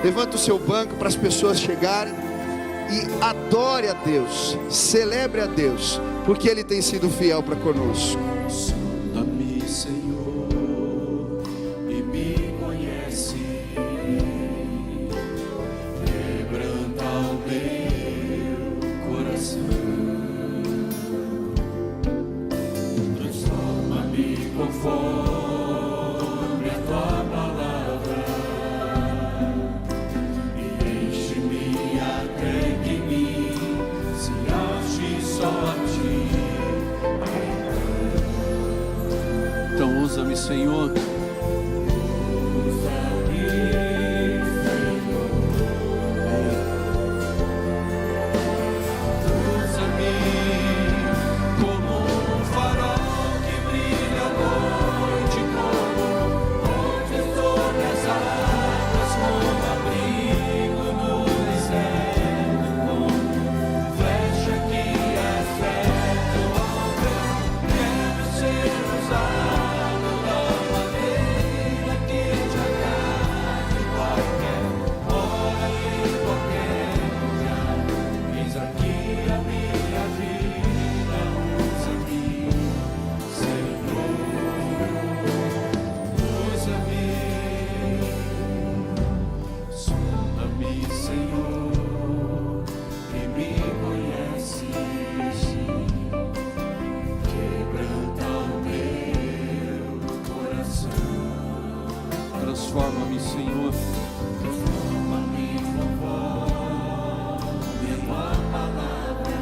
Levanta o seu banco para as pessoas chegarem e adore a Deus, celebre a Deus, porque Ele tem sido fiel para conosco. Sonda-me, Senhor, e me conhece, quebranta o meu coração, transforma-me conforme a tua palavra, e enche-me até que em mim se ache só a ti. Então usa-me, Senhor. Transforma-me, Senhor. Transforma-me conforme a tua palavra,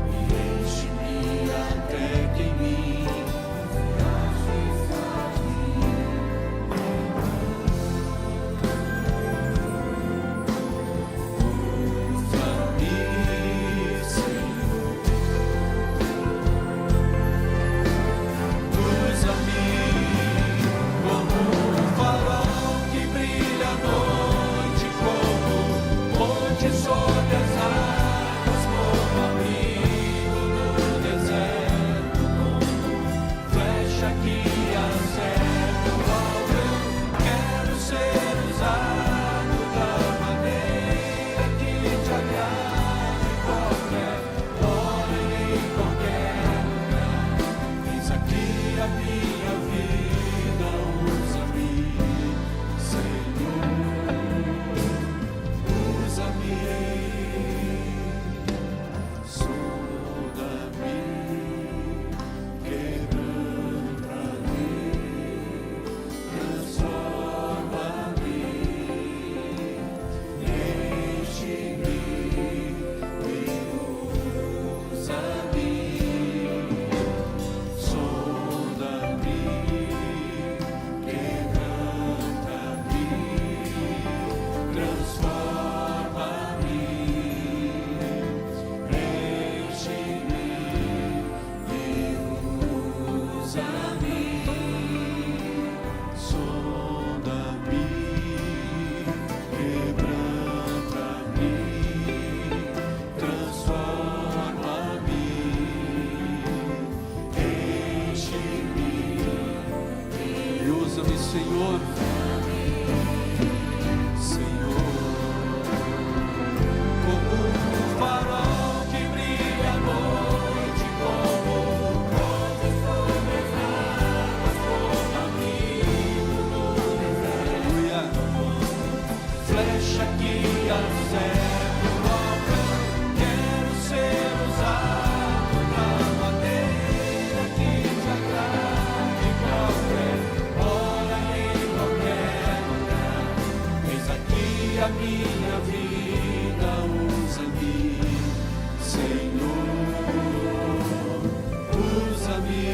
e enche-me até que em mim ache só a ti. Usa-me, Senhor. Usa-me como um farol que brilha à noite, como ponte sobre as águas, como abrigo no deserto, como flecha que acerta o alvo. Quero ser usado da maneira que te agrade, qualquer hora e em qualquer lugar. Eis aqui a minha vida, usa-me, Senhor, usa-me, sonda-me, quebranta-me, transforma-me, enche-me e usa-me, sonda-me, quebranta-me, transforma-me, enche-me e usa-me, sonda-me, quebranta-me, transforma-me, enche-me e usa-me, Senhor. Senhor, como um farol que brilha à noite, como ponte sobre as águas, como abrigo no deserto, flecha que acerta o alvo. Quero ser usado da maneira que te agrade, qualquer hora e em qualquer lugar. Eis aqui a minha vida, usa-me, Senhor, usa-me,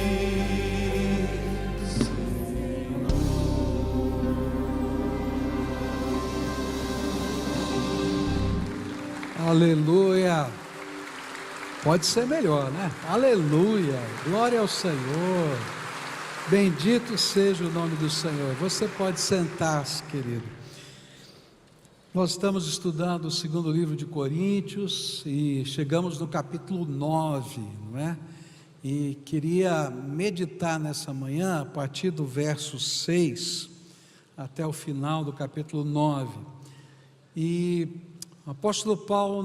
Aleluia. Pode ser melhor, né? Aleluia. Glória ao Senhor. Bendito seja o nome do Senhor. Você pode sentar-se, querido. Nós estamos estudando o segundo livro de Coríntios e chegamos no capítulo 9, não é? E queria meditar nessa manhã a partir do verso 6 até o final do capítulo 9. E o apóstolo Paulo,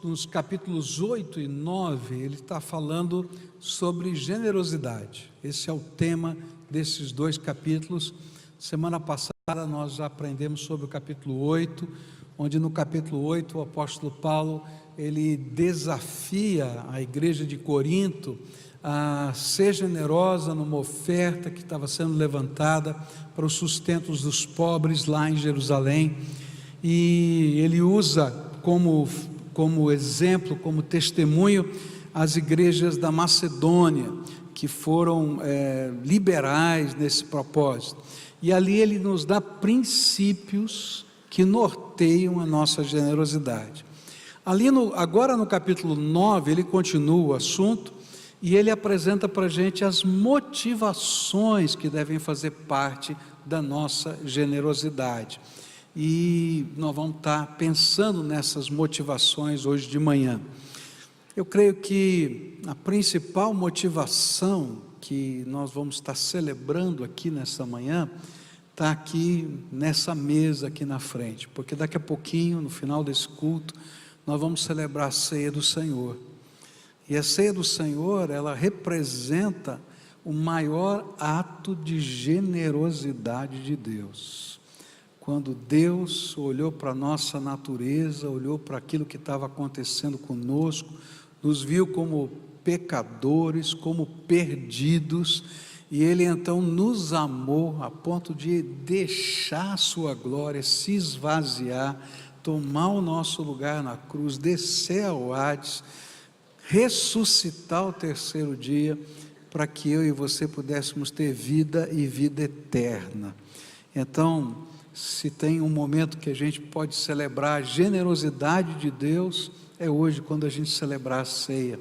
nos capítulos 8 e 9, ele está falando sobre generosidade. Esse é o tema desses 2 capítulos. Semana passada nós já aprendemos sobre o capítulo 8, onde no capítulo 8 o apóstolo Paulo, ele desafia a igreja de Corinto a ser generosa numa oferta que estava sendo levantada para os sustentos dos pobres lá em Jerusalém. E ele usa como exemplo, como testemunho, as igrejas da Macedônia, que foram liberais nesse propósito. E ali ele nos dá princípios que norteiam a nossa generosidade. Agora no capítulo 9, ele continua o assunto e ele apresenta para a gente as motivações que devem fazer parte da nossa generosidade. E nós vamos estar pensando nessas motivações hoje de manhã. Eu creio que a principal motivação que nós vamos estar celebrando aqui nessa manhã está aqui nessa mesa aqui na frente, porque daqui a pouquinho, no final desse culto, nós vamos celebrar a ceia do Senhor. E a ceia do Senhor, ela representa o maior ato de generosidade de Deus. Quando Deus olhou para a nossa natureza, olhou para aquilo que estava acontecendo conosco, nos viu como pecadores, como perdidos, e Ele então nos amou a ponto de deixar a sua glória, se esvaziar, tomar o nosso lugar na cruz, descer ao Hades, ressuscitar ao terceiro dia, para que eu e você pudéssemos ter vida e vida eterna. Então, se tem um momento que a gente pode celebrar a generosidade de Deus, é hoje, quando a gente celebrar a ceia,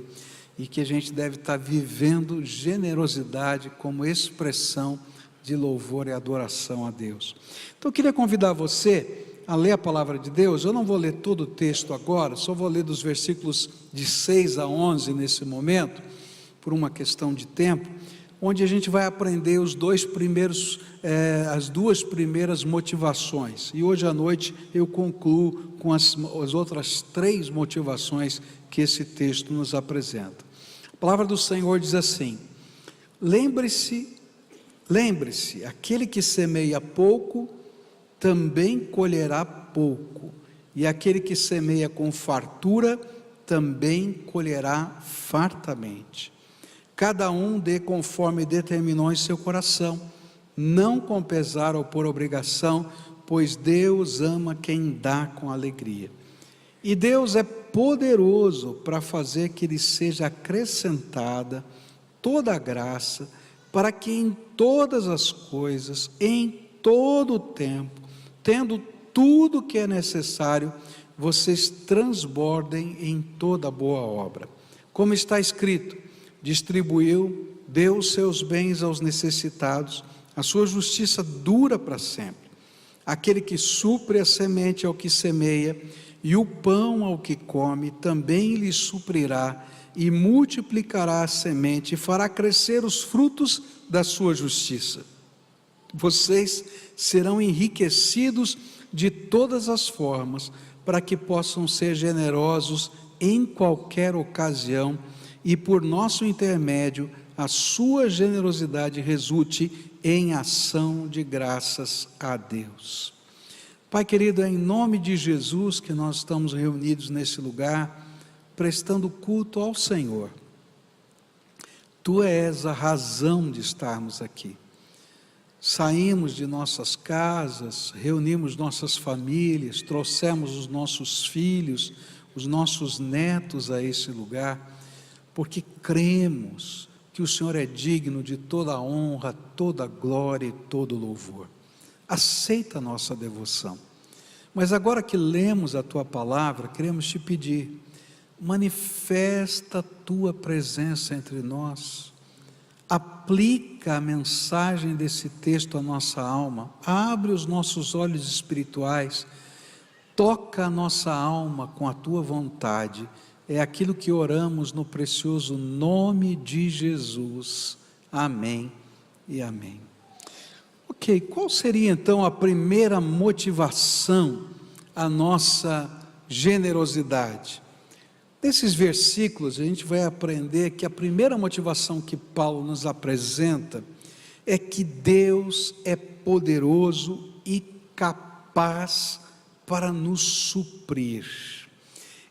e que a gente deve estar vivendo generosidade como expressão de louvor e adoração a Deus. Então eu queria convidar você a ler a palavra de Deus. Eu não vou ler todo o texto agora, só vou ler dos versículos de 6 a 11 nesse momento, por uma questão de tempo, onde a gente vai aprender as 2 primeiras motivações. E hoje à noite eu concluo com as outras 3 motivações que esse texto nos apresenta. A palavra do Senhor diz assim: lembre-se, aquele que semeia pouco, também colherá pouco, e aquele que semeia com fartura, também colherá fartamente. Cada um dê conforme determinou em seu coração, não com pesar ou por obrigação, pois Deus ama quem dá com alegria. E Deus é poderoso para fazer que lhe seja acrescentada toda a graça, para que em todas as coisas, em todo o tempo, tendo tudo o que é necessário, vocês transbordem em toda boa obra. Como está escrito: distribuiu, deu os seus bens aos necessitados, a sua justiça dura para sempre. Aquele que supre a semente ao que semeia, e o pão ao que come, também lhe suprirá, e multiplicará a semente, e fará crescer os frutos da sua justiça. Vocês serão enriquecidos de todas as formas, para que possam ser generosos em qualquer ocasião, e por nosso intermédio, a sua generosidade resulte em ação de graças a Deus. Pai querido, é em nome de Jesus que nós estamos reunidos nesse lugar, prestando culto ao Senhor. Tu és a razão de estarmos aqui. Saímos de nossas casas, reunimos nossas famílias, trouxemos os nossos filhos, os nossos netos a esse lugar, porque cremos que o Senhor é digno de toda a honra, toda a glória e todo o louvor. Aceita a nossa devoção. Mas agora que lemos a Tua palavra, queremos Te pedir, manifesta a Tua presença entre nós, aplica a mensagem desse texto à nossa alma, abre os nossos olhos espirituais, toca a nossa alma com a Tua vontade. É aquilo que oramos no precioso nome de Jesus. Amém e amém. Ok, Ok, qual seria então a primeira motivação à nossa generosidade? Nesses versículos a gente vai aprender que a primeira motivação que Paulo nos apresenta é que Deus é poderoso e capaz para nos suprir.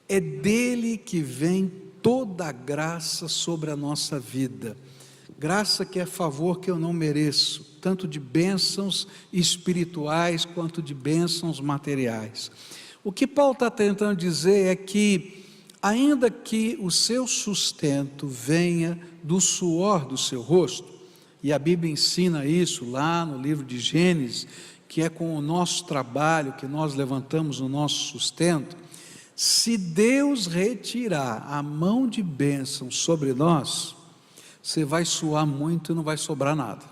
É dele que vem toda a graça sobre a nossa vida. Graça que é favor que eu não mereço, tanto de bênçãos espirituais quanto de bênçãos materiais. O que Paulo está tentando dizer é que, ainda que o seu sustento venha do suor do seu rosto, e a Bíblia ensina isso lá no livro de Gênesis, que é com o nosso trabalho que nós levantamos o nosso sustento, se Deus retirar a mão de bênção sobre nós, você vai suar muito e não vai sobrar nada.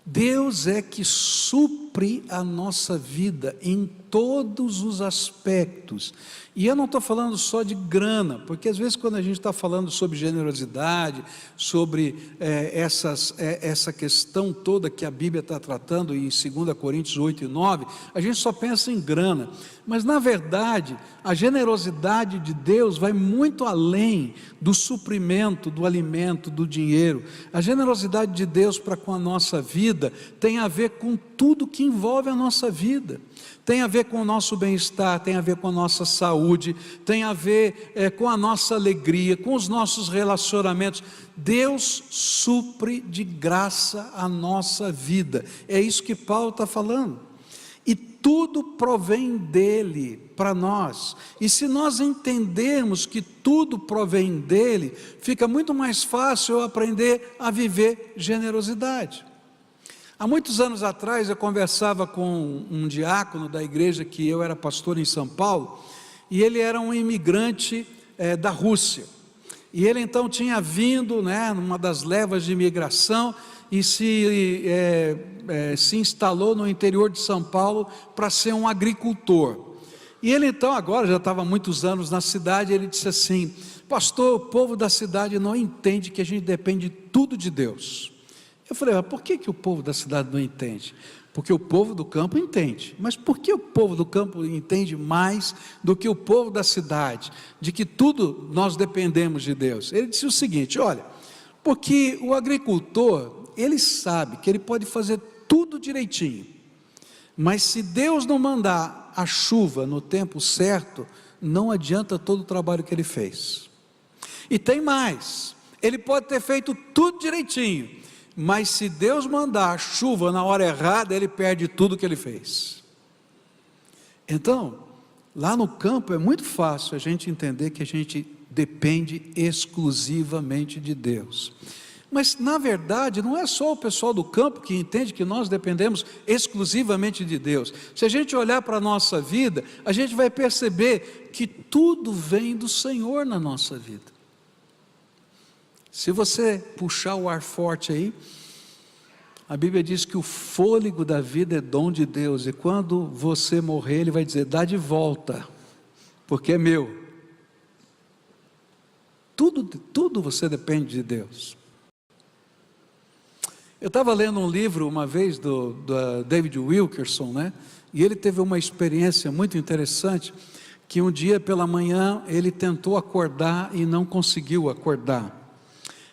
Deus é que supre a nossa vida em todos os aspectos. E eu não estou falando só de grana, porque às vezes quando a gente está falando sobre generosidade, sobre essa questão toda que a Bíblia está tratando em 2 Coríntios 8 e 9, a gente só pensa em grana. Mas na verdade, a generosidade de Deus vai muito além do suprimento, do alimento, do dinheiro. A generosidade de Deus para com a nossa vida tem a ver com tudo que envolve a nossa vida. Tem a ver com o nosso bem-estar, tem a ver com a nossa saúde, tem a ver com a nossa alegria, com os nossos relacionamentos. Deus supre de graça a nossa vida. É isso que Paulo está falando. E tudo provém dele para nós. E se nós entendermos que tudo provém dele, fica muito mais fácil eu aprender a viver generosidade. Há muitos anos atrás eu conversava com um diácono da igreja que eu era pastor em São Paulo, e ele era um imigrante da Rússia, e ele então tinha vindo, numa das levas de imigração, e se instalou no interior de São Paulo para ser um agricultor. E ele então, agora já estava há muitos anos na cidade, ele disse assim: pastor, o povo da cidade não entende que a gente depende tudo de Deus. Eu falei: mas por que o povo da cidade não entende? Porque o povo do campo entende. Mas por que o povo do campo entende mais do que o povo da cidade? De que tudo nós dependemos de Deus? Ele disse o seguinte: olha, porque o agricultor, ele sabe que ele pode fazer tudo direitinho, mas se Deus não mandar a chuva no tempo certo, não adianta todo o trabalho que ele fez. E tem mais, ele pode ter feito tudo direitinho, mas se Deus mandar a chuva na hora errada, ele perde tudo que ele fez. Então, lá no campo é muito fácil a gente entender que a gente depende exclusivamente de Deus. Mas na verdade não é só o pessoal do campo que entende que nós dependemos exclusivamente de Deus. Se a gente olhar para a nossa vida, a gente vai perceber que tudo vem do Senhor na nossa vida. Se você puxar o ar forte aí, a Bíblia diz que o fôlego da vida é dom de Deus, e quando você morrer, Ele vai dizer: dá de volta, porque é meu. Tudo você depende de Deus. Eu estava lendo um livro uma vez do David Wilkerson, e ele teve uma experiência muito interessante, que um dia pela manhã ele tentou acordar e não conseguiu acordar.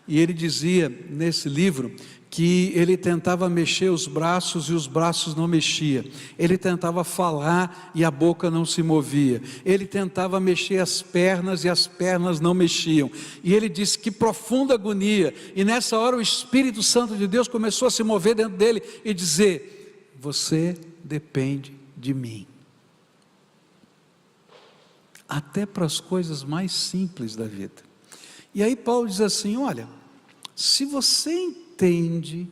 E ele dizia nesse livro que ele tentava mexer os braços e os braços não mexiam. Ele tentava falar e a boca não se movia. Ele tentava mexer as pernas e as pernas não mexiam. E ele disse: que profunda agonia. E nessa hora o Espírito Santo de Deus começou a se mover dentro dele e dizer: você depende de mim. Até para as coisas mais simples da vida. E aí Paulo diz assim: olha, se você entende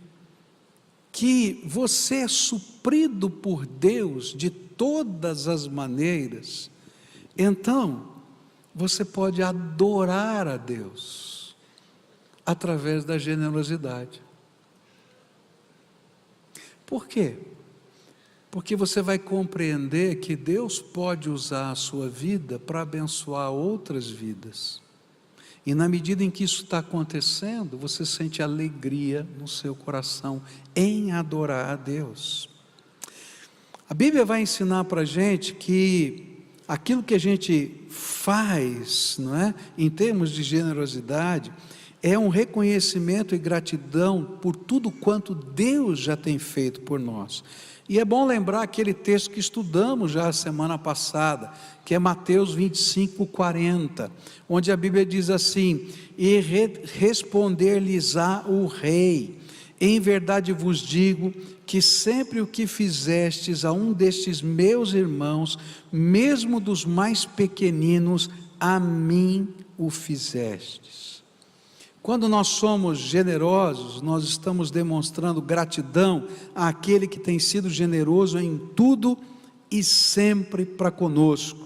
que você é suprido por Deus de todas as maneiras, então você pode adorar a Deus através da generosidade. Por quê? Porque você vai compreender que Deus pode usar a sua vida para abençoar outras vidas. E na medida em que isso está acontecendo, você sente alegria no seu coração em adorar a Deus. A Bíblia vai ensinar para a gente que aquilo que a gente faz, não é, em termos de generosidade, é um reconhecimento e gratidão por tudo quanto Deus já tem feito por nós. E é bom lembrar aquele texto que estudamos já a semana passada, que é Mateus 25:40, onde a Bíblia diz assim: e responder-lhes-á o rei, em verdade vos digo, que sempre o que fizestes a um destes meus irmãos, mesmo dos mais pequeninos, a mim o fizestes. Quando nós somos generosos, nós estamos demonstrando gratidão àquele que tem sido generoso em tudo e sempre para conosco.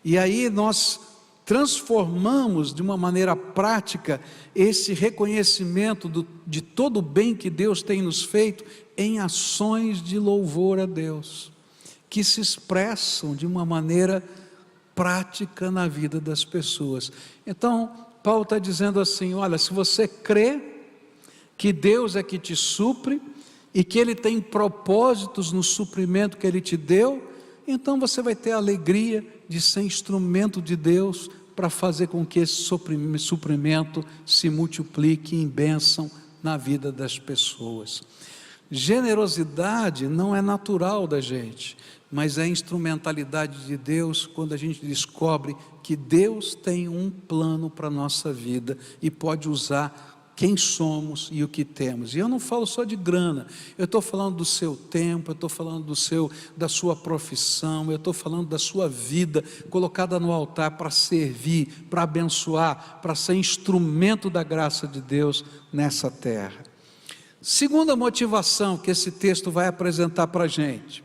E aí nós transformamos de uma maneira prática esse reconhecimento de todo o bem que Deus tem nos feito em ações de louvor a Deus, que se expressam de uma maneira prática na vida das pessoas. Então, Paulo está dizendo assim: olha, se você crê que Deus é que te supre e que Ele tem propósitos no suprimento que Ele te deu, então você vai ter a alegria de ser instrumento de Deus para fazer com que esse suprimento se multiplique em bênção na vida das pessoas. Generosidade não é natural da gente, mas é a instrumentalidade de Deus quando a gente descobre que Deus tem um plano para a nossa vida e pode usar quem somos e o que temos. E eu não falo só de grana, eu estou falando do seu tempo, eu estou falando da sua profissão, eu estou falando da sua vida colocada no altar para servir, para abençoar, para ser instrumento da graça de Deus nessa terra. Segunda motivação que esse texto vai apresentar para a gente,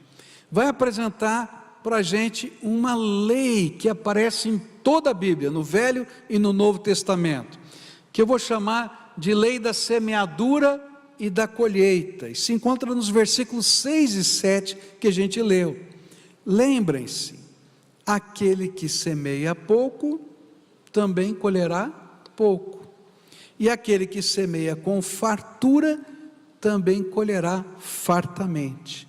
vai apresentar para a gente uma lei que aparece em toda a Bíblia, no Velho e no Novo Testamento, que eu vou chamar de lei da semeadura e da colheita, e se encontra nos versículos 6 e 7 que a gente leu. Lembrem-se, aquele que semeia pouco, também colherá pouco, e aquele que semeia com fartura, também colherá fartamente.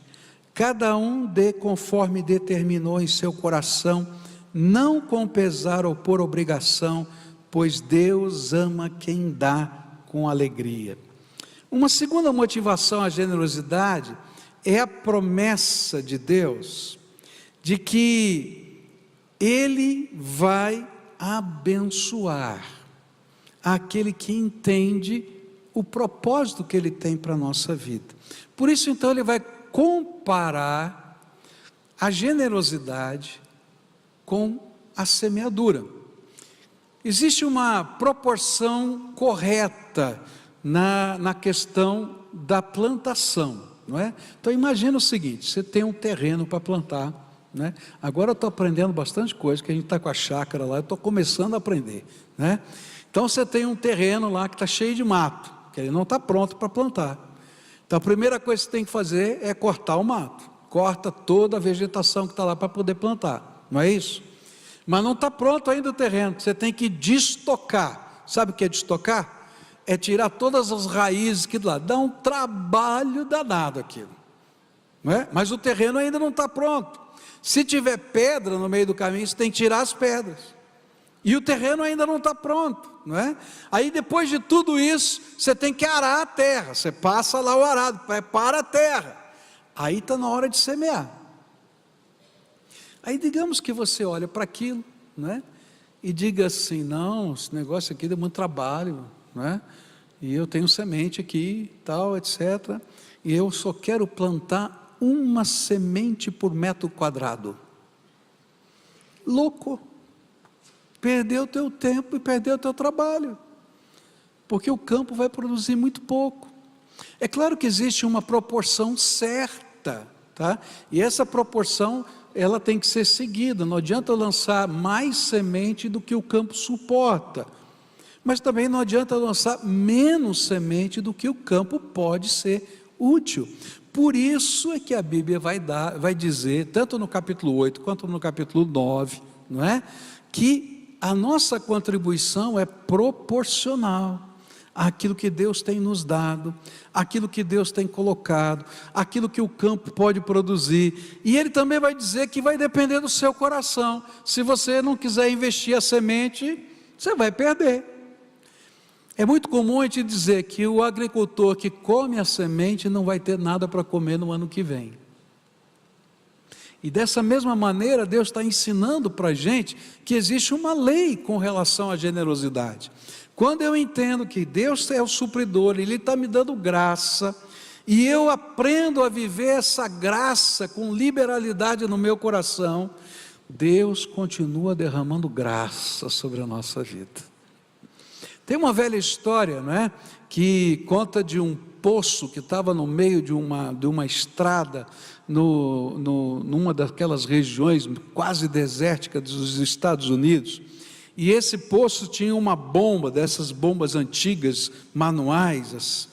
Cada um dê conforme determinou em seu coração, não com pesar ou por obrigação, pois Deus ama quem dá com alegria. Uma segunda motivação à generosidade é a promessa de Deus, de que Ele vai abençoar aquele que entende o propósito que Ele tem para a nossa vida. Por isso então Ele vai comparar a generosidade com a semeadura. Existe uma proporção correta na questão da plantação, não é? Então imagina o seguinte: você tem um terreno para plantar, né? Agora eu estou aprendendo bastante coisa, que a gente está com a chácara lá, eu estou começando a aprender, né? Então você tem um terreno lá que está cheio de mato, que ele não está pronto para plantar. Então a primeira coisa que você tem que fazer é cortar o mato, corta toda a vegetação que está lá para poder plantar, não é isso? Mas não está pronto ainda o terreno, você tem que destocar. Sabe o que é destocar? É tirar todas as raízes que lá, dá um trabalho danado aquilo, não é? Mas o terreno ainda não está pronto. Se tiver pedra no meio do caminho, você tem que tirar as pedras, e o terreno ainda não está pronto, não é? Aí depois de tudo isso, você tem que arar a terra, você passa lá o arado, prepara a terra, aí está na hora de semear. Aí digamos que você olha para aquilo, né, e diga assim: não, esse negócio aqui deu muito trabalho, né, e eu tenho semente aqui, tal, etc, e eu só quero plantar uma semente por metro quadrado. Louco, perdeu o teu tempo e perdeu o teu trabalho, porque o campo vai produzir muito pouco. É claro que existe uma proporção certa, tá? E essa proporção ela tem que ser seguida. Não adianta lançar mais semente do que o campo suporta, mas também não adianta lançar menos semente do que o campo pode ser útil. Por isso é que a Bíblia vai dizer, tanto no capítulo 8 quanto no capítulo 9, não é? Que a nossa contribuição é proporcional àquilo que Deus tem nos dado, àquilo que Deus tem colocado, àquilo que o campo pode produzir. E Ele também vai dizer que vai depender do seu coração. Se você não quiser investir a semente, você vai perder. É muito comum a gente dizer que o agricultor que come a semente não vai ter nada para comer no ano que vem. E dessa mesma maneira, Deus está ensinando para a gente que existe uma lei com relação à generosidade. Quando eu entendo que Deus é o supridor, Ele está me dando graça, e eu aprendo a viver essa graça com liberalidade no meu coração, Deus continua derramando graça sobre a nossa vida. Tem uma velha história, não é? Que conta de um poço que estava no meio de uma estrada, numa daquelas regiões quase desérticas dos Estados Unidos. E esse poço tinha uma bomba, dessas bombas antigas, manuais,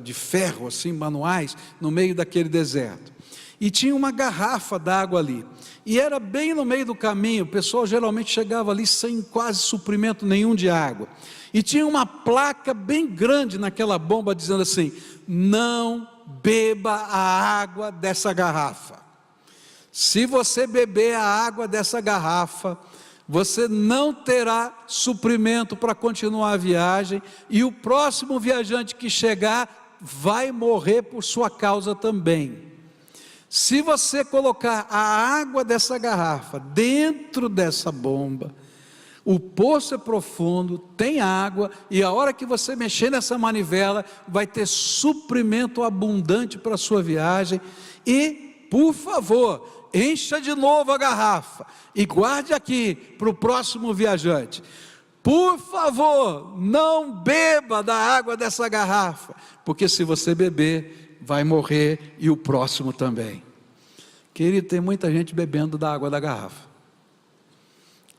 de ferro, assim, manuais, no meio daquele deserto. E tinha uma garrafa d'água ali. E era bem no meio do caminho, o pessoal geralmente chegava ali sem quase suprimento nenhum de água. E tinha uma placa bem grande naquela bomba dizendo assim: não beba a água dessa garrafa. Se você beber a água dessa garrafa, você não terá suprimento para continuar a viagem, e o próximo viajante que chegar vai morrer por sua causa também. Se você colocar a água dessa garrafa dentro dessa bomba, o poço é profundo, tem água, e a hora que você mexer nessa manivela, vai ter suprimento abundante para a sua viagem. E, por favor, encha de novo a garrafa e guarde aqui para o próximo viajante. Por favor, não beba da água dessa garrafa, porque se você beber, vai morrer e o próximo também. Querido, tem muita gente bebendo da água da garrafa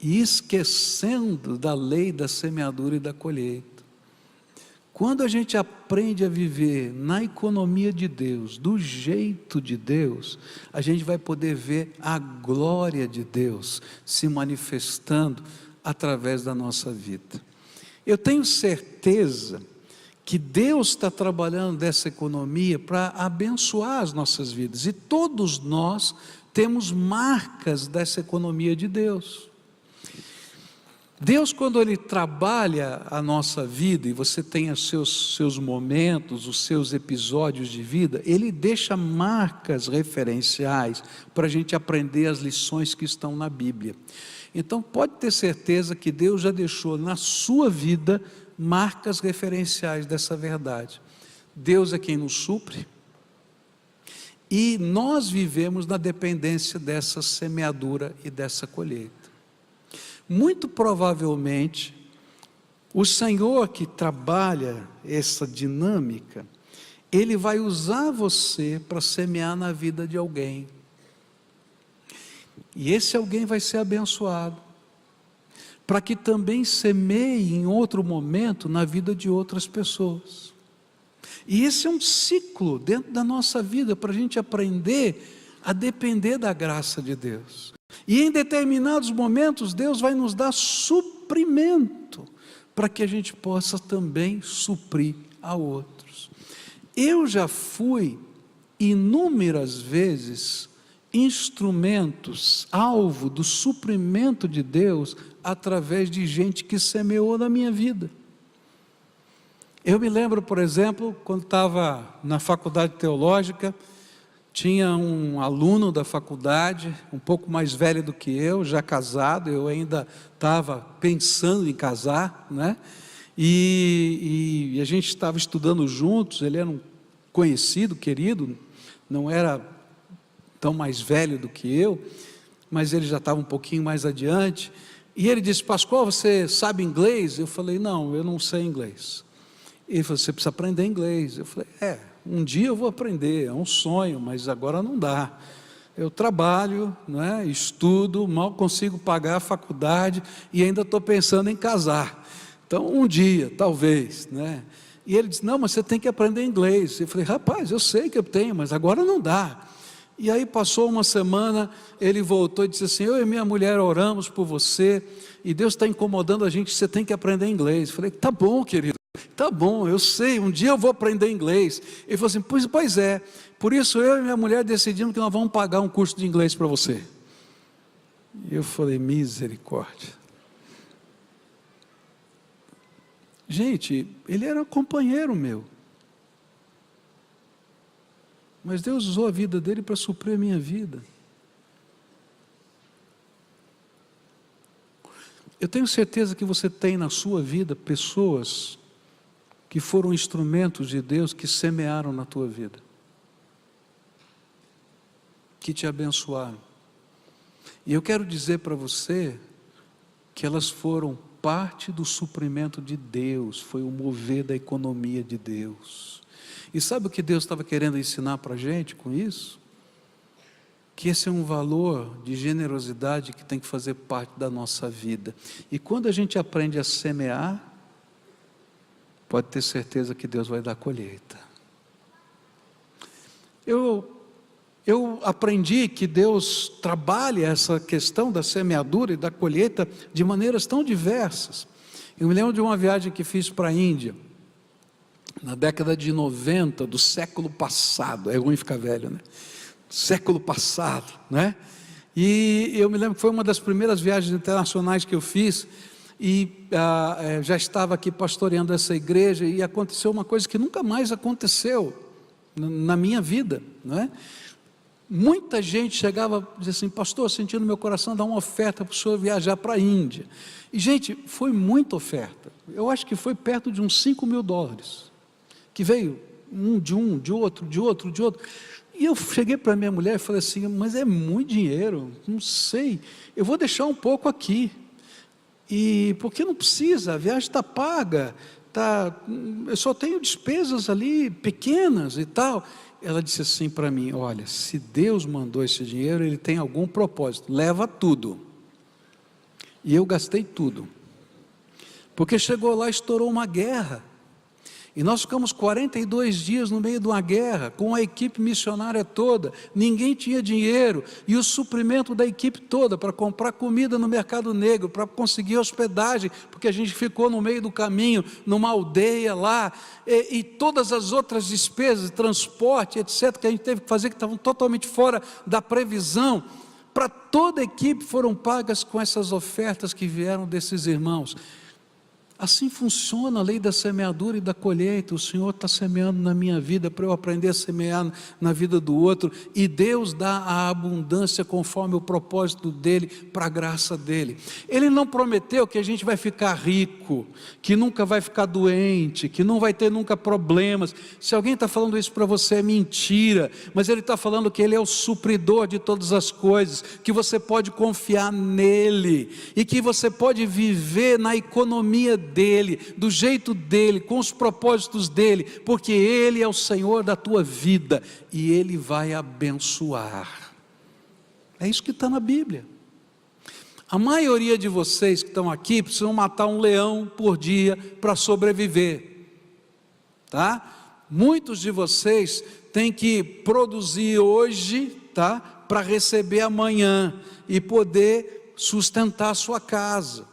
e esquecendo da lei da semeadura e da colheita. Quando a gente aprende a viver na economia de Deus, do jeito de Deus, a gente vai poder ver a glória de Deus se manifestando através da nossa vida. Eu tenho certeza que Deus está trabalhando dessa economia para abençoar as nossas vidas, e todos nós temos marcas dessa economia de Deus. Deus, quando Ele trabalha a nossa vida, e você tem os seus momentos, os seus episódios de vida, Ele deixa marcas referenciais para a gente aprender as lições que estão na Bíblia. Então pode ter certeza que Deus já deixou na sua vida marcas referenciais dessa verdade. Deus é quem nos supre, e nós vivemos na dependência dessa semeadura e dessa colheita. Muito provavelmente, o Senhor que trabalha essa dinâmica, Ele vai usar você para semear na vida de alguém. E esse alguém vai ser abençoado, para que também semeie em outro momento na vida de outras pessoas. E esse é um ciclo dentro da nossa vida, para a gente aprender a depender da graça de Deus. E em determinados momentos, Deus vai nos dar suprimento, para que a gente possa também suprir a outros. Eu já fui inúmeras vezes instrumentos, alvo do suprimento de Deus, através de gente que semeou na minha vida. Eu me lembro, por exemplo, quando estava na faculdade teológica, tinha um aluno da faculdade, um pouco mais velho do que eu, já casado, eu ainda estava pensando em casar, né? E a gente estava estudando juntos, ele era um conhecido, querido, não era tão mais velho do que eu, mas ele já estava um pouquinho mais adiante, e ele disse: Pascoal, você sabe inglês? Eu falei: não, eu não sei inglês. Ele falou: você precisa aprender inglês. Eu falei: um dia eu vou aprender, é um sonho, mas agora não dá. Eu trabalho, né, estudo, mal consigo pagar a faculdade e ainda estou pensando em casar. Então um dia, talvez, né? E ele disse: não, mas você tem que aprender inglês. Eu falei: rapaz, eu sei que eu tenho, mas agora não dá. E aí passou uma semana, ele voltou e disse assim: eu e minha mulher oramos por você, e Deus está incomodando a gente, você tem que aprender inglês. Eu falei: tá bom, querido, tá bom, eu sei, um dia eu vou aprender inglês. Ele falou assim: pois é, por isso eu e minha mulher decidimos que nós vamos pagar um curso de inglês para você. E eu falei: misericórdia. Gente, ele era um companheiro meu, mas Deus usou a vida dele para suprir a minha vida. Eu tenho certeza que você tem na sua vida pessoas que foram instrumentos de Deus, que semearam na tua vida, que te abençoaram. E eu quero dizer para você que elas foram parte do suprimento de Deus, foi o mover da economia de Deus. E sabe o que Deus estava querendo ensinar para a gente com isso? Que esse é um valor de generosidade que tem que fazer parte da nossa vida. E quando a gente aprende a semear, pode ter certeza que Deus vai dar colheita. Eu aprendi que Deus trabalha essa questão da semeadura e da colheita de maneiras tão diversas. Eu me lembro de uma viagem que fiz para a Índia, na década de 90 do século passado. É ruim ficar velho, né? Século passado, né? E eu me lembro que foi uma das primeiras viagens internacionais que eu fiz, e já estava aqui pastoreando essa igreja, e aconteceu uma coisa que nunca mais aconteceu na minha vida, não é? Muita gente chegava e dizia assim: pastor, sentindo no meu coração dar uma oferta para o senhor viajar para a Índia. E gente, foi muita oferta. Eu acho que foi perto de uns $5.000, que veio de outro. E eu cheguei para minha mulher e falei assim: mas é muito dinheiro, não sei, eu vou deixar um pouco aqui, e porque não precisa, a viagem está paga, eu só tenho despesas ali pequenas e tal. Ela disse assim para mim: olha, se Deus mandou esse dinheiro, Ele tem algum propósito, leva tudo. E eu gastei tudo, porque chegou lá, estourou uma guerra, e nós ficamos 42 dias no meio de uma guerra, com a equipe missionária toda, ninguém tinha dinheiro, e o suprimento da equipe toda, para comprar comida no mercado negro, para conseguir hospedagem, porque a gente ficou no meio do caminho, numa aldeia lá, e todas as outras despesas, transporte, etc., que a gente teve que fazer, que estavam totalmente fora da previsão, para toda a equipe foram pagas com essas ofertas que vieram desses irmãos. Assim funciona a lei da semeadura e da colheita. O Senhor está semeando na minha vida, para eu aprender a semear na vida do outro, e Deus dá a abundância conforme o propósito dEle, para a graça dEle. Ele não prometeu que a gente vai ficar rico, que nunca vai ficar doente, que não vai ter nunca problemas. Se alguém está falando isso para você, é mentira, mas Ele está falando que Ele é o supridor de todas as coisas, que você pode confiar nele, e que você pode viver na economia dele, do jeito dele, com os propósitos dele, porque Ele é o Senhor da tua vida, e Ele vai abençoar. É isso que está na Bíblia. A maioria de vocês que estão aqui precisam matar um leão por dia para sobreviver, tá? Muitos de vocês têm que produzir hoje, tá? Para receber amanhã e poder sustentar a sua casa.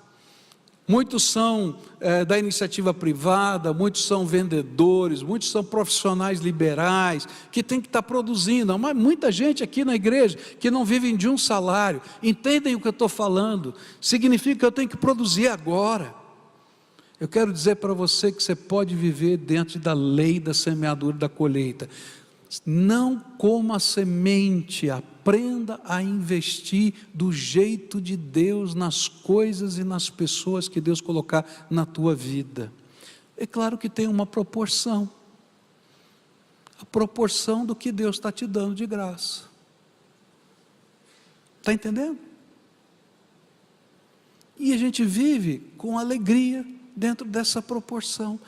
Muitos são da iniciativa privada, muitos são vendedores, muitos são profissionais liberais, que tem que estar produzindo. Mas muita gente aqui na igreja que não vivem de um salário. Entendem o que eu estou falando? Significa que eu tenho que produzir agora. Eu quero dizer para você que você pode viver dentro da lei da semeadura e da colheita. Não coma semente, aprenda a investir do jeito de Deus nas coisas e nas pessoas que Deus colocar na tua vida. É claro que tem uma proporção, a proporção do que Deus está te dando de graça. Está entendendo? E a gente vive com alegria dentro dessa proporção,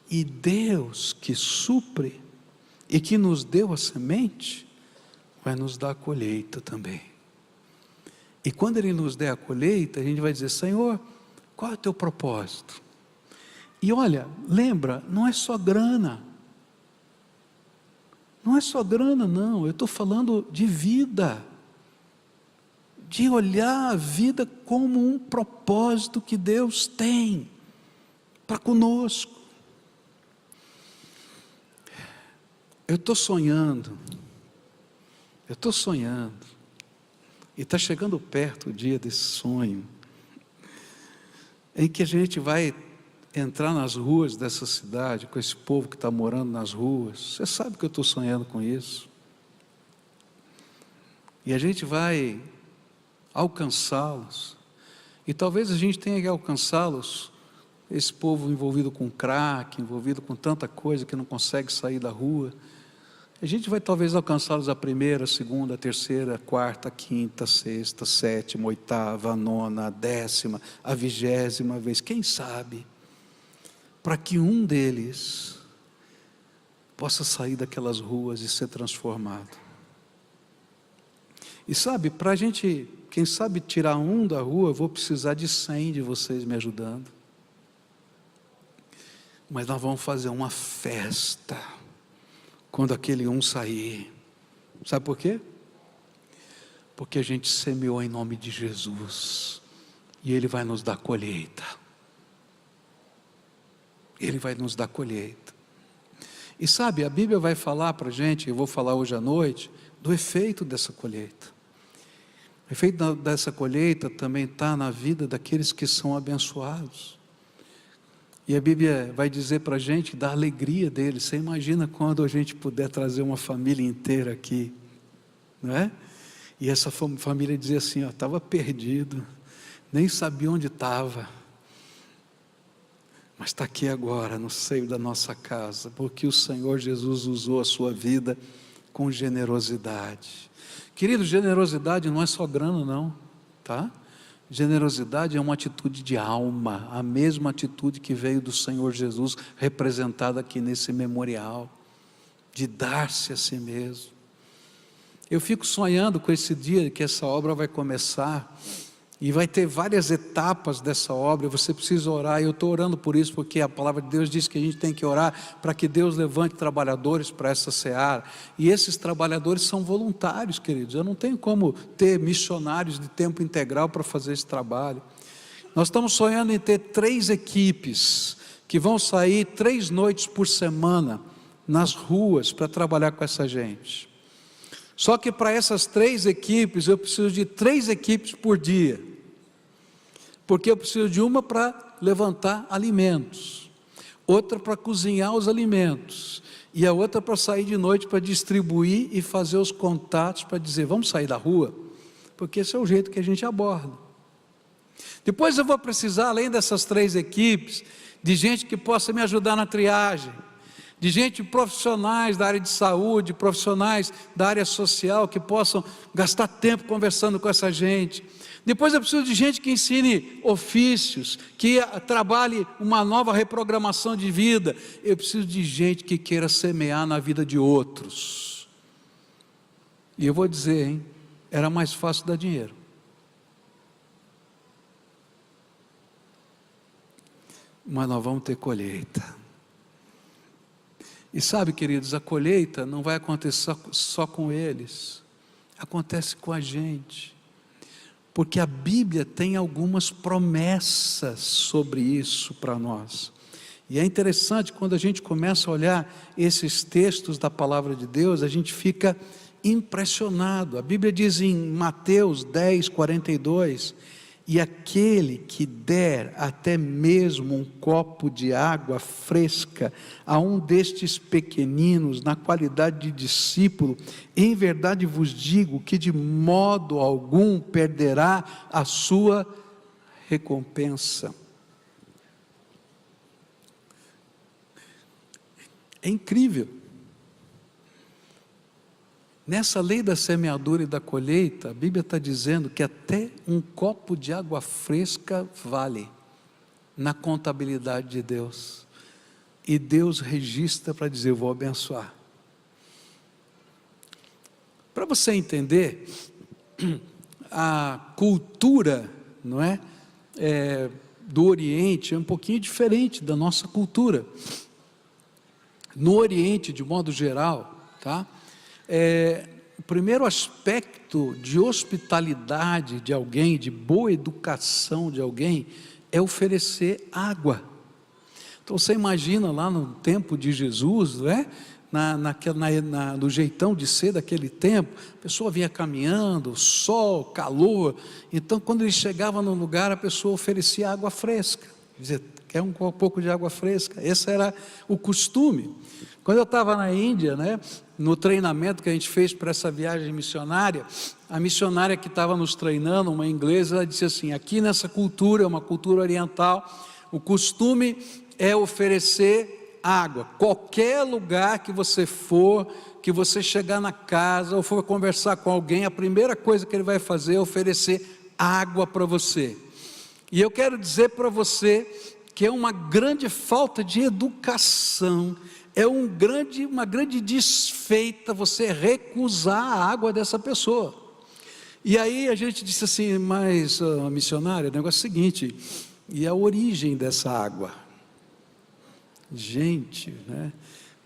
e Deus que supre e que nos deu a semente, vai nos dar a colheita também. E quando Ele nos der a colheita, a gente vai dizer: Senhor, qual é o teu propósito? E olha, lembra, não é só grana, Não é só grana, não, eu estou falando de vida, de olhar a vida como um propósito que Deus tem para conosco. Eu estou sonhando, e está chegando perto o dia desse sonho, em que a gente vai entrar nas ruas dessa cidade, com esse povo que está morando nas ruas. Você sabe que eu estou sonhando com isso. E a gente vai alcançá-los. E talvez a gente tenha que alcançá-los, esse povo envolvido com crack, envolvido com tanta coisa que não consegue sair da rua. A gente vai talvez alcançá-los a primeira, a segunda, a terceira, a quarta, a quinta, a sexta, a sétima, a oitava, a nona, a 10ª, a 20ª vez. Quem sabe? Para que um deles possa sair daquelas ruas e ser transformado. E sabe, para a gente, quem sabe tirar um da rua, eu vou precisar de 100 de vocês me ajudando. Mas nós vamos fazer uma festa quando aquele um sair. Sabe por quê? Porque a gente semeou em nome de Jesus, e Ele vai nos dar colheita. Ele vai nos dar colheita. E sabe, a Bíblia vai falar para a gente, eu vou falar hoje à noite, do efeito dessa colheita. O efeito dessa colheita também está na vida daqueles que são abençoados. E a Bíblia vai dizer para a gente da alegria deles. Você imagina quando a gente puder trazer uma família inteira aqui, não é? E essa família dizer assim, ó, estava perdido, nem sabia onde estava, mas está aqui agora, no seio da nossa casa, porque o Senhor Jesus usou a sua vida com generosidade. Querido, generosidade não é só grana não, tá? Generosidade é uma atitude de alma, a mesma atitude que veio do Senhor Jesus, representada aqui nesse memorial, de dar-se a si mesmo. Eu fico sonhando com esse dia que essa obra vai começar, e vai ter várias etapas dessa obra. Você precisa orar, e eu estou orando por isso, porque a palavra de Deus diz que a gente tem que orar para que Deus levante trabalhadores para essa seara, e esses trabalhadores são voluntários, queridos. Eu não tenho como ter missionários de tempo integral para fazer esse trabalho. Nós estamos sonhando em ter 3 equipes, que vão sair 3 noites por semana, nas ruas, para trabalhar com essa gente. Só que para essas 3 equipes, eu preciso de 3 equipes por dia, porque eu preciso de uma para levantar alimentos, outra para cozinhar os alimentos, e a outra para sair de noite para distribuir e fazer os contatos, para dizer, vamos sair da rua, porque esse é o jeito que a gente aborda. Depois eu vou precisar, além dessas 3 equipes, de gente que possa me ajudar na triagem, de gente, profissionais da área de saúde, profissionais da área social, que possam gastar tempo conversando com essa gente. Depois eu preciso de gente que ensine ofícios, que trabalhe uma nova reprogramação de vida. Eu preciso de gente que queira semear na vida de outros. E eu vou dizer, hein, era mais fácil dar dinheiro. Mas nós vamos ter colheita. E sabe, queridos, a colheita não vai acontecer só com eles, acontece com a gente, porque a Bíblia tem algumas promessas sobre isso para nós. E é interessante, quando a gente começa a olhar esses textos da palavra de Deus, a gente fica impressionado. A Bíblia diz em Mateus 10:42, e aquele que der até mesmo um copo de água fresca a um destes pequeninos, na qualidade de discípulo, em verdade vos digo que de modo algum perderá a sua recompensa. É incrível. Nessa lei da semeadura e da colheita, a Bíblia está dizendo que até um copo de água fresca vale na contabilidade de Deus. E Deus registra para dizer, eu vou abençoar. Para você entender, a cultura, não é, do Oriente é um pouquinho diferente da nossa cultura. No Oriente, de modo geral, tá? O primeiro aspecto de hospitalidade de alguém, de boa educação de alguém, é oferecer água. Então você imagina lá no tempo de Jesus, não é? No jeitão de ser daquele tempo, a pessoa vinha caminhando, sol, calor. Então quando ele chegava num lugar, a pessoa oferecia água fresca, dizia, quer um pouco de água fresca. Esse era o costume. Quando eu estava na Índia, né, no treinamento que a gente fez para essa viagem missionária, a missionária que estava nos treinando, uma inglesa, ela disse assim, aqui nessa cultura, uma cultura oriental, o costume é oferecer água. Qualquer lugar que você for, que você chegar na casa ou for conversar com alguém, a primeira coisa que ele vai fazer é oferecer água para você. E eu quero dizer para você que é uma grande falta de educação, é uma grande desfeita você recusar a água dessa pessoa. E aí a gente disse assim, mas missionário, o negócio é o seguinte, e a origem dessa água? Gente, né?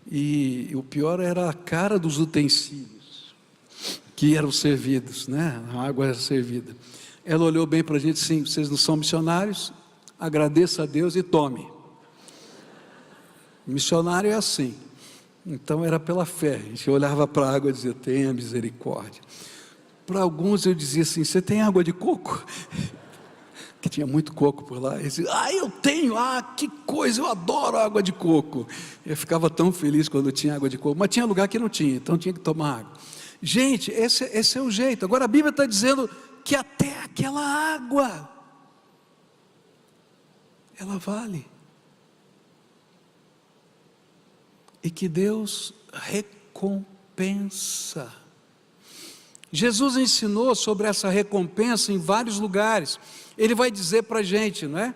E o pior era a cara dos utensílios que eram servidos, né? A água era servida. Ela olhou bem para a gente, sim, vocês não são missionários? Agradeça a Deus e tome. Missionário é assim. Então era pela fé. A gente olhava para a água e dizia, tenha misericórdia. Para alguns eu dizia assim, você tem água de coco? Que tinha muito coco por lá. Eles diziam, eu tenho, que coisa, eu adoro água de coco. Eu ficava tão feliz quando tinha água de coco, mas tinha lugar que não tinha, então tinha que tomar água. Gente, esse é o jeito. Agora a Bíblia está dizendo que até aquela água, ela vale. E que Deus recompensa. Jesus ensinou sobre essa recompensa em vários lugares. Ele vai dizer para a gente, não é?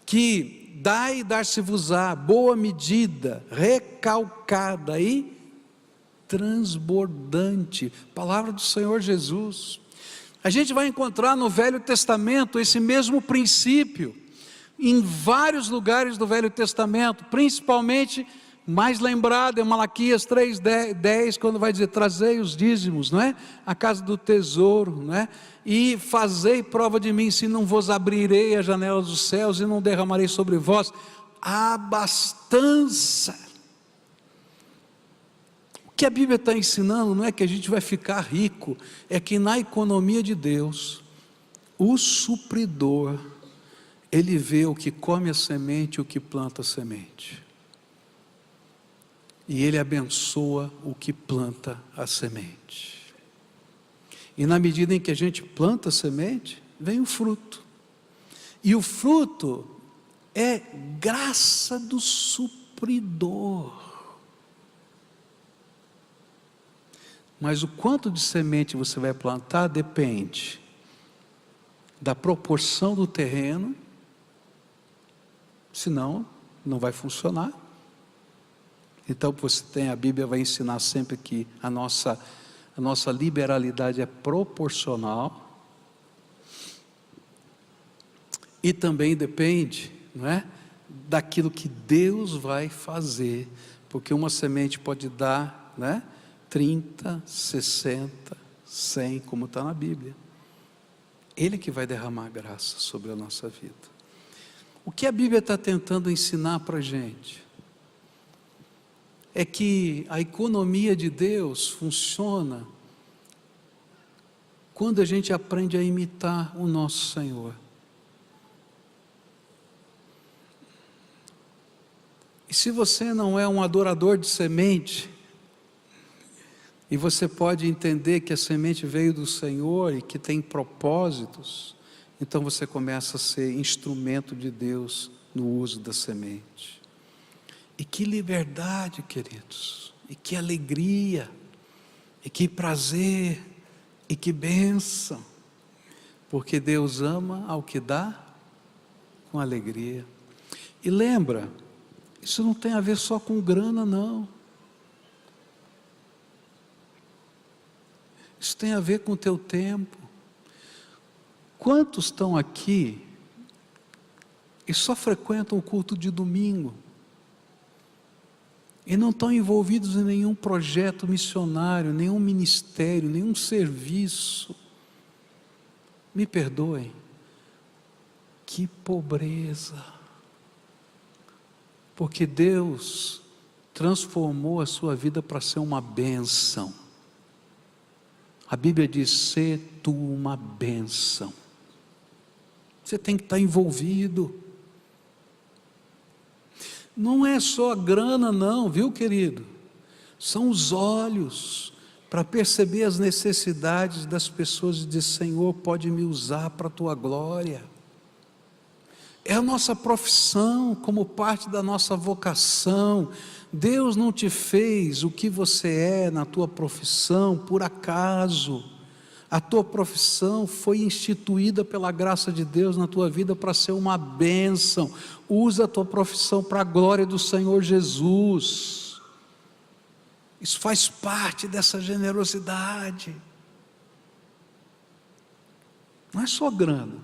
Que dai e dar-se-vos-á, boa medida, recalcada e transbordante. Palavra do Senhor Jesus. A gente vai encontrar no Velho Testamento esse mesmo princípio, em vários lugares do Velho Testamento, principalmente mais lembrado é Malaquias 3:10, quando vai dizer, trazei os dízimos, não é? A casa do tesouro, não é? E fazei prova de mim, se não vos abrirei as janelas dos céus e não derramarei sobre vós abastança. O que a Bíblia está ensinando não é que a gente vai ficar rico, é que na economia de Deus, o supridor, ele vê o que come a semente e o que planta a semente. E Ele abençoa o que planta a semente. E na medida em que a gente planta a semente, vem o fruto. E o fruto é graça do supridor. Mas o quanto de semente você vai plantar depende da proporção do terreno, senão não vai funcionar. Então você tem, a Bíblia vai ensinar sempre que a nossa liberalidade é proporcional. E também depende, não é, daquilo que Deus vai fazer. Porque uma semente pode dar, né, 30, 60, 100, como está na Bíblia. Ele que vai derramar graça sobre a nossa vida. O que a Bíblia está tentando ensinar para a gente? É que a economia de Deus funciona quando a gente aprende a imitar o nosso Senhor. E se você não é um adorador de semente, e você pode entender que a semente veio do Senhor e que tem propósitos, então você começa a ser instrumento de Deus no uso da semente. E que liberdade, queridos, e que alegria, e que prazer, e que bênção, porque Deus ama ao que dá com alegria. E lembra, isso não tem a ver só com grana, não. Isso tem a ver com o teu tempo. Quantos estão aqui e só frequentam o culto de domingo? e não estão envolvidos em nenhum projeto missionário, nenhum ministério, nenhum serviço. Me perdoem, que pobreza, porque Deus transformou a sua vida para ser uma bênção. A Bíblia diz: sê tu uma bênção. Você tem que estar envolvido. Não é só a grana não, viu, querido? São os olhos para perceber as necessidades das pessoas e dizer: Senhor, pode me usar para a tua glória. É a nossa profissão, como parte da nossa vocação. Deus não te fez o que você é na tua profissão por acaso. A tua profissão foi instituída pela graça de Deus na tua vida para ser uma bênção. Usa a tua profissão para a glória do Senhor Jesus. Isso faz parte dessa generosidade. Não é só grana,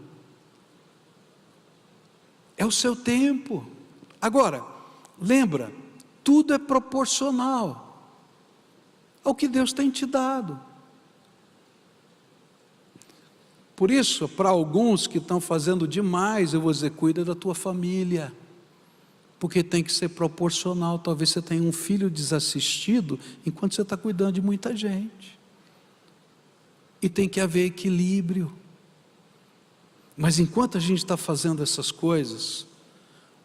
é o seu tempo. Agora, lembra, tudo é proporcional ao que Deus tem te dado. Por isso, para alguns que estão fazendo demais, eu vou dizer: cuida da tua família, porque tem que ser proporcional. Talvez você tenha um filho desassistido, enquanto você está cuidando de muita gente, e tem que haver equilíbrio. Mas enquanto a gente está fazendo essas coisas,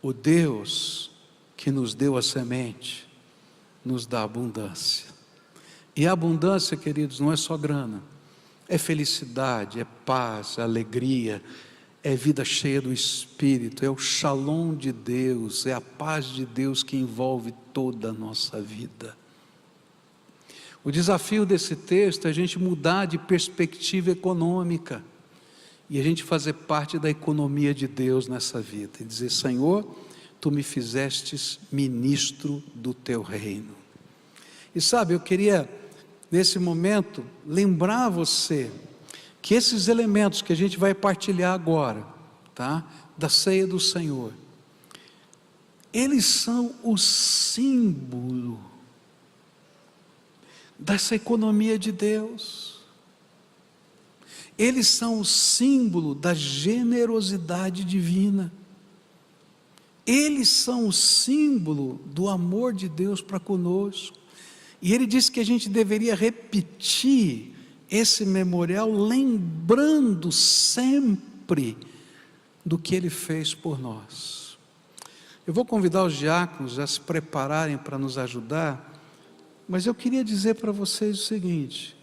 o Deus que nos deu a semente, nos dá abundância. E a abundância, queridos, não é só grana, é felicidade, é paz, é alegria, é vida cheia do Espírito, é o shalom de Deus, é a paz de Deus que envolve toda a nossa vida. O desafio desse texto é a gente mudar de perspectiva econômica e a gente fazer parte da economia de Deus nessa vida e dizer: Senhor, tu me fizestes ministro do teu reino. E sabe, eu queria nesse momento lembrar você que esses elementos que a gente vai partilhar agora, tá? Da ceia do Senhor, eles são o símbolo dessa economia de Deus. Eles são o símbolo da generosidade divina. Eles são o símbolo do amor de Deus para conosco. E ele disse que a gente deveria repetir esse memorial, lembrando sempre do que ele fez por nós. Eu vou convidar os diáconos a se prepararem para nos ajudar, mas eu queria dizer para vocês o seguinte: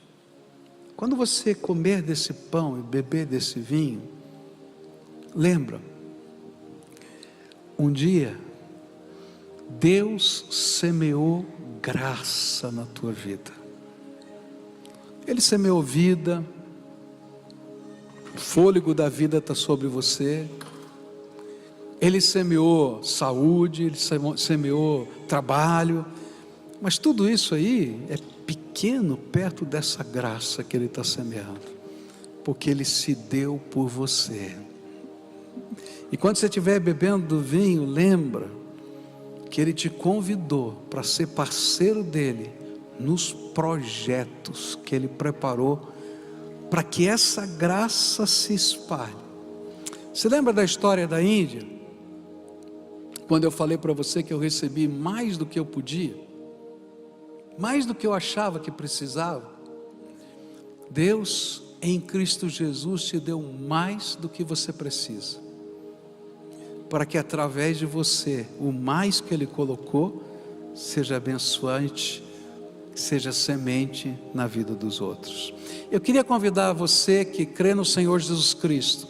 quando você comer desse pão e beber desse vinho, lembra, um dia Deus semeou graça na tua vida. Ele semeou vida, o fôlego da vida está sobre você. Ele semeou saúde, ele semeou trabalho, mas tudo isso aí é pequeno perto dessa graça que ele está semeando, porque ele se deu por você. E quando você estiver bebendo do vinho, lembra que ele te convidou para ser parceiro dele nos projetos que ele preparou para que essa graça se espalhe. Você lembra da história da Índia? Quando eu falei para você que eu recebi mais do que eu podia, mais do que eu achava que precisava. Deus em Cristo Jesus te deu mais do que você precisa, para que através de você, o mais que ele colocou, seja abençoante, seja semente na vida dos outros. Eu queria convidar você que crê no Senhor Jesus Cristo,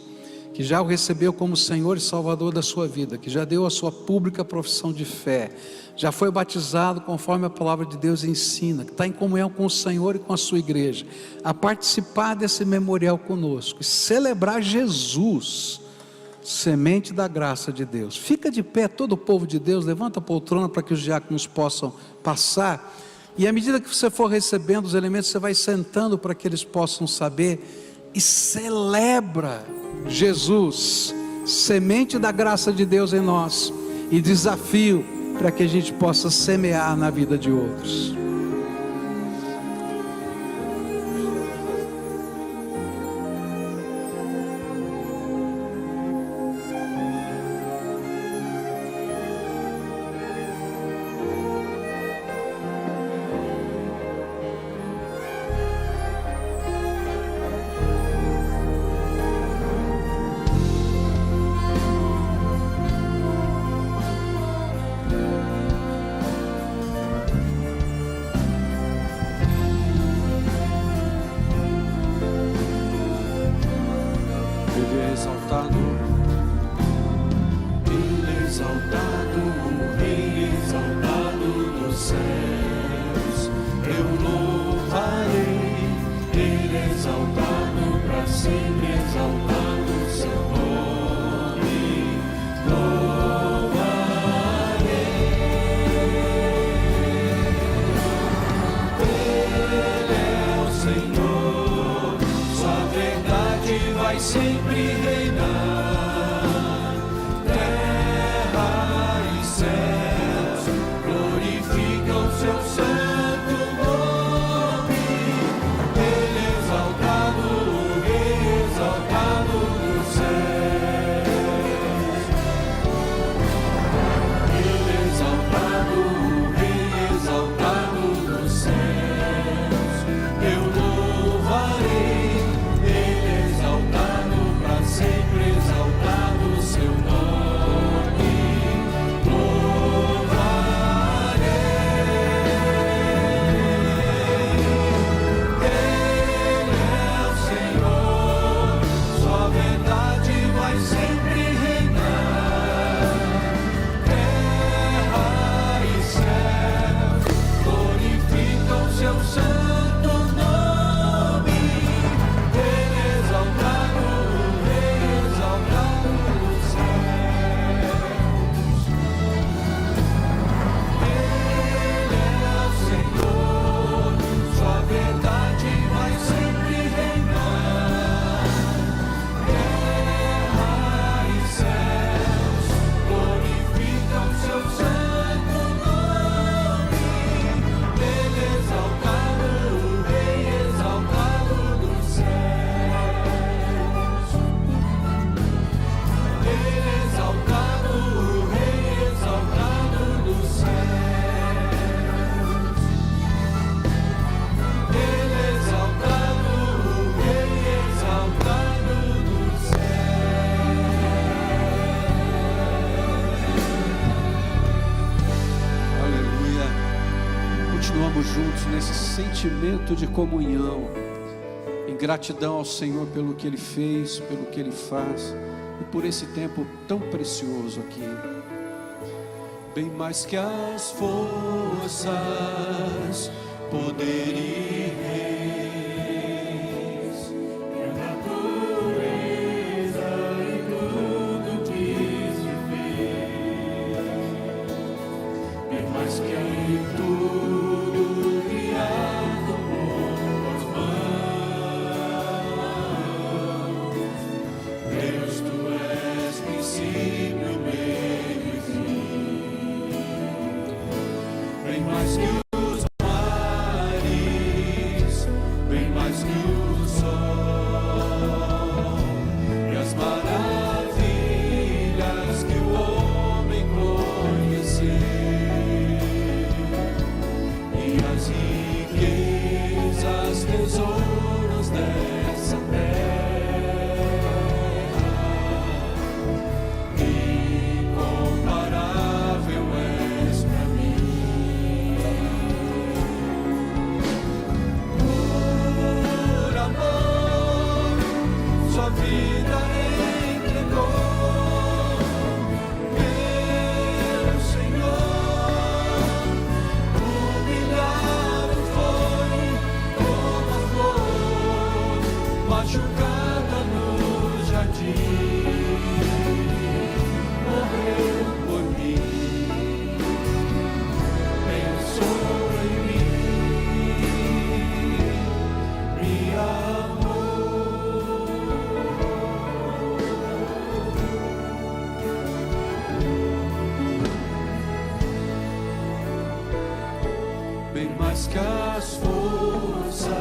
que já o recebeu como Senhor e Salvador da sua vida, que já deu a sua pública profissão de fé, já foi batizado conforme a palavra de Deus ensina, que está em comunhão com o Senhor e com a sua igreja, a participar desse memorial conosco e celebrar Jesus, semente da graça de Deus. Fica de pé todo o povo de Deus, levanta a poltrona para que os diáconos possam passar, e à medida que você for recebendo os elementos, você vai sentando para que eles possam saber, e celebra Jesus, semente da graça de Deus em nós, e desafio: para que a gente possa semear na vida de outros. Sentimento de comunhão, em gratidão ao Senhor pelo que Ele fez, pelo que Ele faz e por esse tempo tão precioso aqui. Bem mais que as forças, poder e reis, e a natureza e tudo que se fez, bem mais que tudo. mais que as forças,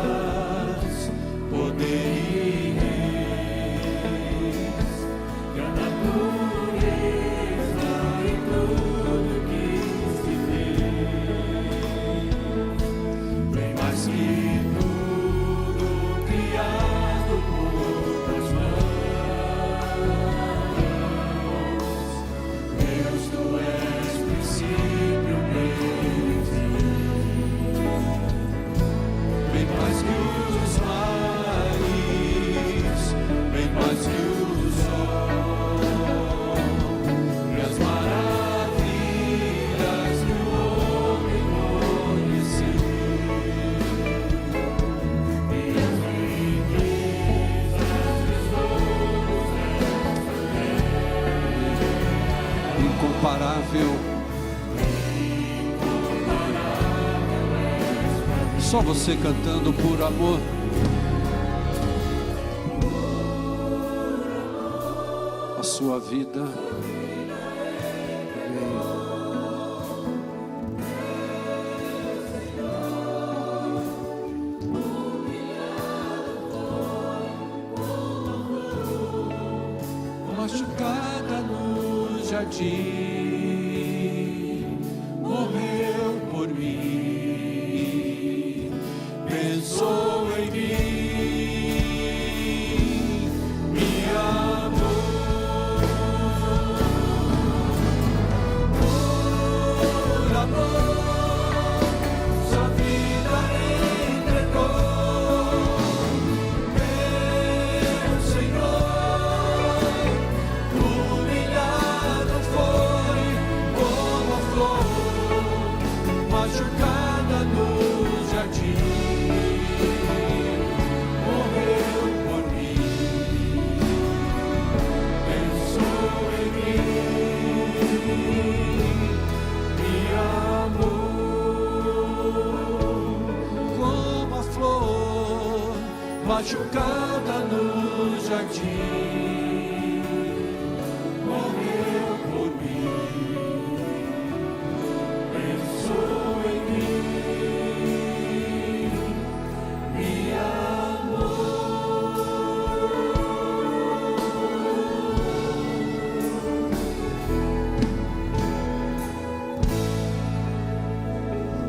poder e reis, que a natureza e tudo que se vê, bem mais que tudo criado por tuas mãos. Deus, tu és princípio, meio e fim. Bem mais que os mares, bem mais que o sol, e as maravilhas que o homem conheceu, e as riquezas dos louros Incomparável. Só você cantando por amor. A sua vida. machucada no jardim, morreu por mim, pensou em mim, me amou, por amor, sua vida entregou, meu Senhor, humilhado foi como a flor, machucada no jardim, morreu por mim, pensou em mim, me amou, como a flor, machucada no jardim, morreu por mim, pensou em mim, me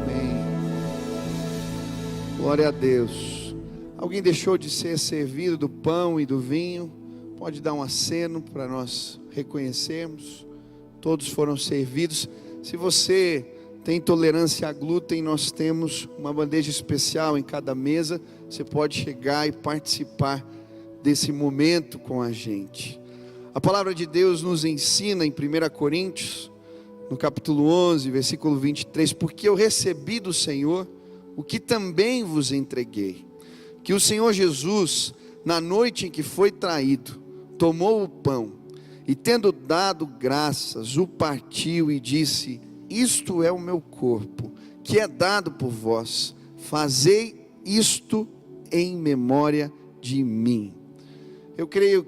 Amém. Glória a Deus. Alguém deixou de ser servido do pão e do vinho? Pode dar um aceno para nós reconhecermos. Todos foram servidos. Se você tem intolerância a glúten, nós temos uma bandeja especial em cada mesa. Você pode chegar e participar desse momento com a gente. A palavra de Deus nos ensina em 1 Coríntios, no capítulo 11, versículo 23, porque eu recebi do Senhor o que também vos entreguei, que o Senhor Jesus, na noite em que foi traído, tomou o pão e, tendo dado graças, o partiu e disse: isto é o meu corpo, que é dado por vós, fazei isto em memória de mim. Eu creio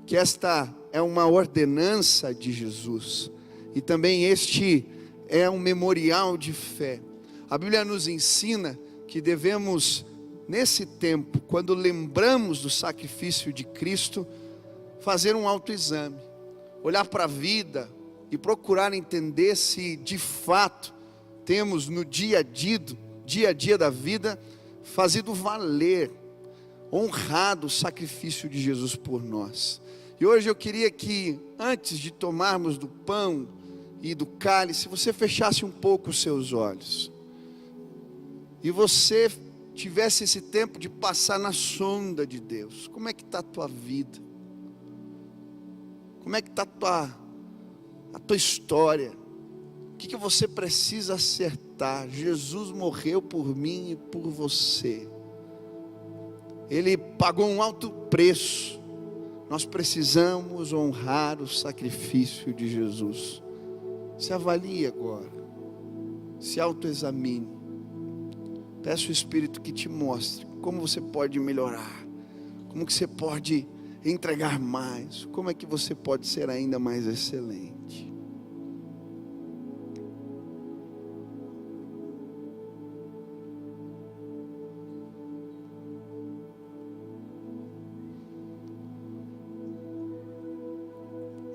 que esta é uma ordenança de Jesus, e também este é um memorial de fé. A Bíblia nos ensina que devemos, nesse tempo, quando lembramos do sacrifício de Cristo, fazer um autoexame, olhar para a vida e procurar entender se de fato temos no dia a dia da vida, fazido valer, honrado o sacrifício de Jesus por nós. E hoje eu queria que, antes de tomarmos do pão e do cálice, você fechasse um pouco os seus olhos e você tivesse esse tempo de passar na sonda de Deus. Como é que está a tua vida? Como é que está a tua história? O que você precisa acertar? Jesus morreu por mim e por você. Ele pagou um alto preço. Nós precisamos honrar o sacrifício de Jesus. Se avalie agora, se autoexamine. Peço ao Espírito que te mostre como você pode melhorar, como que você pode entregar mais, como é que você pode ser ainda mais excelente.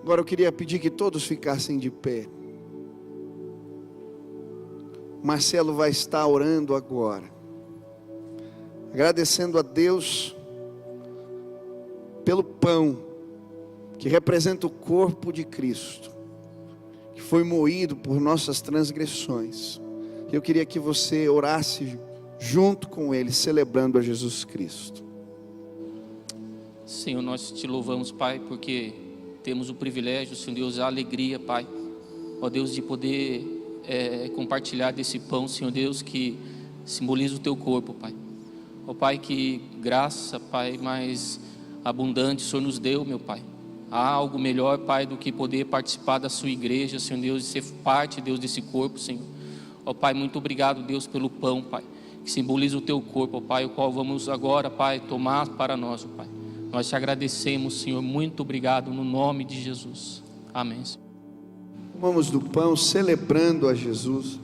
Agora eu queria pedir que todos ficassem de pé. Marcelo vai estar orando agora, agradecendo a Deus pelo pão, que representa o corpo de Cristo, que foi moído por nossas transgressões. Eu queria que você orasse junto com ele, celebrando a Jesus Cristo. Senhor, nós te louvamos, Pai, porque temos o privilégio, Senhor Deus, a alegria, Pai, ó Deus, de poder compartilhar desse pão, Senhor Deus, que simboliza o teu corpo, Pai. Ó Pai, que graça, Pai, mais abundante o Senhor nos deu, meu Pai. Há algo melhor, Pai, do que poder participar da sua igreja, Senhor Deus, e ser parte, Deus, desse corpo, Senhor. Ó Pai, muito obrigado, Deus, pelo pão, Pai, que simboliza o teu corpo, ó Pai, o qual vamos agora, Pai, tomar para nós, ó Pai. Nós te agradecemos, Senhor, muito obrigado, no nome de Jesus. Amém, Senhor. Vamos do pão, celebrando a Jesus.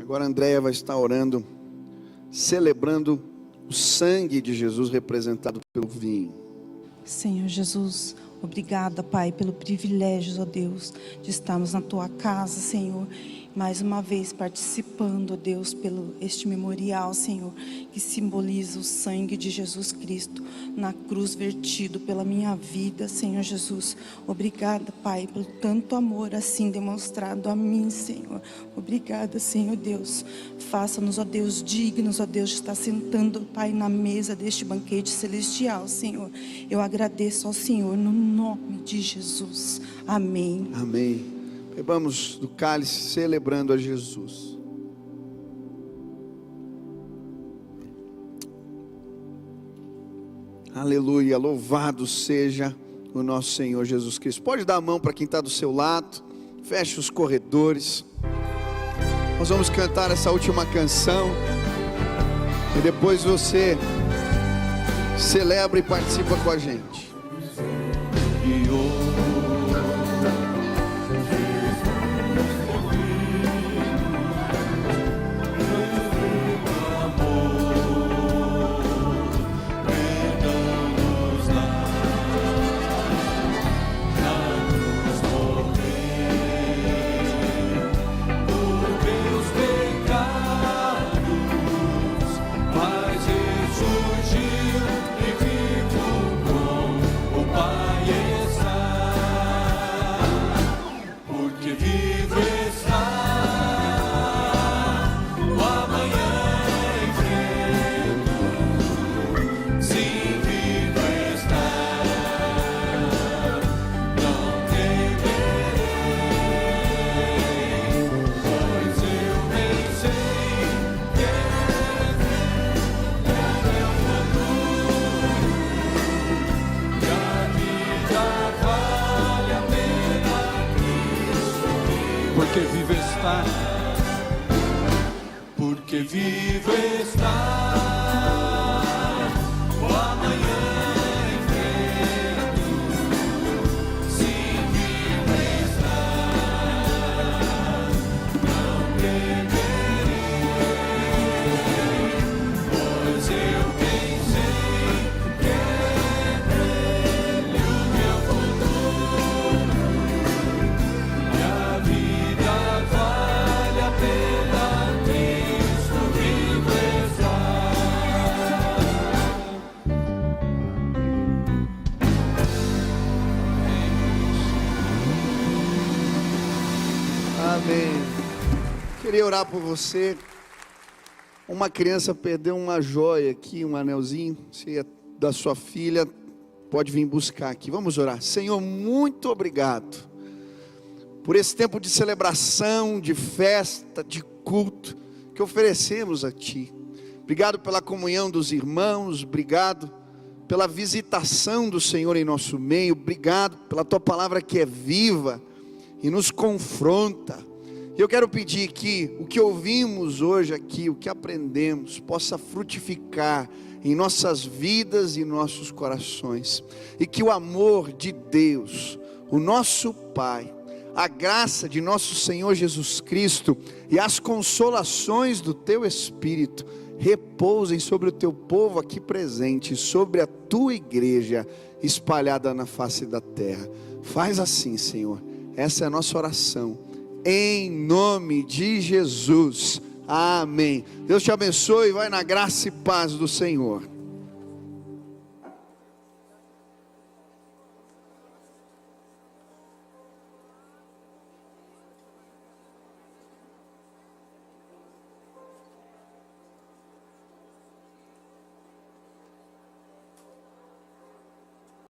Agora a Andréia vai estar orando, celebrando o sangue de Jesus representado pelo vinho. Senhor Jesus, obrigada, Pai, pelo privilégio, ó Deus, de estarmos na Tua casa, Senhor, mais uma vez participando, ó Deus, pelo este memorial, Senhor, que simboliza o sangue de Jesus Cristo na cruz vertido pela minha vida, Senhor Jesus. Obrigada, Pai, pelo tanto amor assim demonstrado a mim, Senhor. Obrigada, Senhor Deus. Faça-nos, ó Deus, dignos, ó Deus, de estar sentando, Pai, na mesa deste banquete celestial, Senhor. Eu agradeço ao Senhor no nome de Jesus. Amém. Amém. Bebamos do cálice, celebrando a Jesus. Aleluia, louvado seja o nosso Senhor Jesus Cristo. Pode dar a mão para quem está do seu lado, feche os corredores. Nós vamos cantar essa última canção e depois você celebra e participa com a gente. Porque vivo está, porque vivo está, o amanhã enfrento, sim, vivo está, não temerei, pois eu pensei que é Ele o meu futuro, e a vida vale a pena, Cristo vivo está. Amém. Queria orar por você. Uma criança perdeu uma joia aqui, um anelzinho. Se é da sua filha, pode vir buscar aqui. Vamos orar. Senhor, muito obrigado por esse tempo de celebração, de festa, de culto que oferecemos a Ti. Obrigado pela comunhão dos irmãos. Obrigado pela visitação do Senhor em nosso meio. Obrigado pela Tua palavra que é viva e nos confronta. Eu quero pedir que o que ouvimos hoje aqui, o que aprendemos, possa frutificar em nossas vidas e nossos corações. E que o amor de Deus, o nosso Pai, a graça de nosso Senhor Jesus Cristo e as consolações do teu Espírito repousem sobre o teu povo aqui presente, sobre a tua igreja espalhada na face da terra. Faz assim, Senhor, essa é a nossa oração, em nome de Jesus, amém. Deus te abençoe, vai na graça e paz do Senhor.